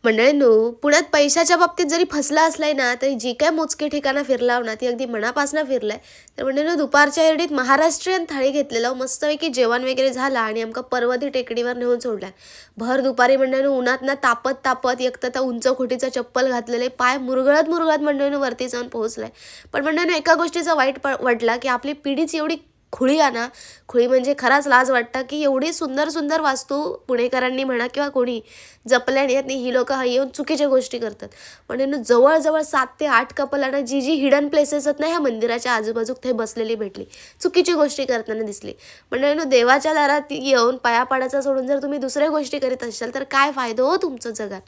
मंडळींनो, पुण्यात पैशाच्या बाबतीत जरी फसला असलाय ना, तरी जी काय मोजकी ठिकाणं फिरलाव ना, ती अगदी मनापासून फिरलाय. तर मंडळींनो, दुपारच्या एरडीत महाराष्ट्रीयन थाळी घेतलेलं मस्तपैकी जेवण वगैरे झालं आणि आमका पर्वती टेकडीवर नेऊन सोडल्या. भर दुपारी मंडळींनो, उन्हातनं तापत तापत एक तर त्या उंच खोटीचं चप्पल घातलेले पाय मुरगळत मुरगळत मंडळींनो वरती जाऊन पोहोचलाय. पण मंडळींनो, एका गोष्टीचा वाईट वाटला की आपली पिढीच एवढी खुळी आहे ना, खुळी म्हणजे खराच लाज वाटतं की एवढी सुंदर सुंदर वास्तू पुणेकरांनी म्हणा किंवा कोणी जपल्या नाहीत आणि ही लोकं येऊन चुकीच्या गोष्टी करतात. म्हणजे जवळजवळ 7 ते 8 कपलांना जी जी हिडन प्लेसेस आहेत ना ह्या मंदिराच्या आजूबाजू ते बसलेली भेटली, चुकीची गोष्टी करताना दिसली. म्हणजे देवाच्या दारात येऊन पाया पाडायचं सोडून जर तुम्ही दुसऱ्या गोष्टी करीत असाल तर काय फायदा हो तुमचं जगात.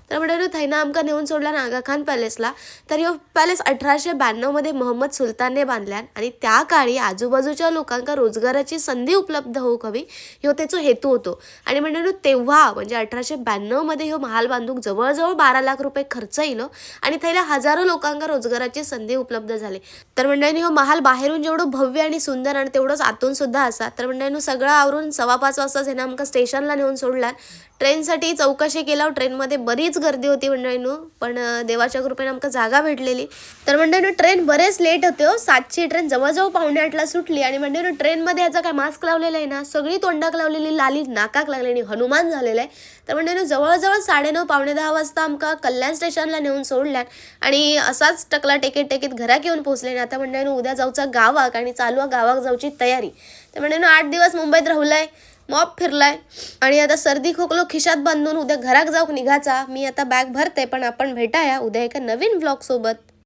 तर म्हणजे थैना आमका नेऊन सोडला ना आगा खान पॅलेसला. तर ह्यो पॅलेस 1892 मध्ये मोहम्मद सुलतानने बांधल्यान आणि त्या काळी आजूबाजूच्या लोकांका रोजगाराची संधी उपलब्ध होऊक हवी ह्यो त्याचो हेतू होतो. आणि म्हणजे तेव्हा म्हणजे 1892 मध्ये ह्यो महाल बांधूक जवळजवळ 12 लाख रुपये खर्च येलो आणि थैला हजारो लोकांका रोजगाराची संधी उपलब्ध झाली. तर मंडळींनो, ह्यो महाल बाहेरून जेवढं भव्य आणि सुंदर आणि तेवढंच आतून सुद्धा असा. तर मंडळींनो, सगळं आवरून 5:15 वाजताच ह्यानं आमका स्टेशनला नेऊन सोडला. ट्रेनसाठी चौकशी केल्यावर ट्रेनमध्ये बरीच गर्दी होती मंडळींनो, पण देवाच्या कृपेने आमका जागा भेटलेली. तर मंडळींनो, ट्रेन बरेच लेट होते हो. 7ची ट्रेन जवळजवळ 7:45ला सुटली आणि मंडळींनो, ट्रेनमध्ये ह्याचा काय मास्क लावलेला आहे ना, सगळी तोंडाक लावलेली, लाली नाकाक लागलेली, हनुमान झालेला आहे. तर मंडळींनो, जवळजवळ 9:30 पावणे 10 वाजता आमका कल्याण स्टेशनला नेऊन सोडल्यात आणि असाच टकला टेकीत टेकीत घराक येऊन पोहोचले. आता मंडळींनो, उद्या जाऊचा गावाक आणि चालू आहे गावाक जाऊची तयारी. तर मंडळींनो, 8 दिवस मुंबईत राहुलाय, मॉप फिरलाय आणि आता सर्दी खोकलो खिशात बांधून उद्या घराक जाऊक निघाचा. मी आता बॅग भरते, पण आपण भेटाया उद्या एका नवीन व्लॉग सोबत.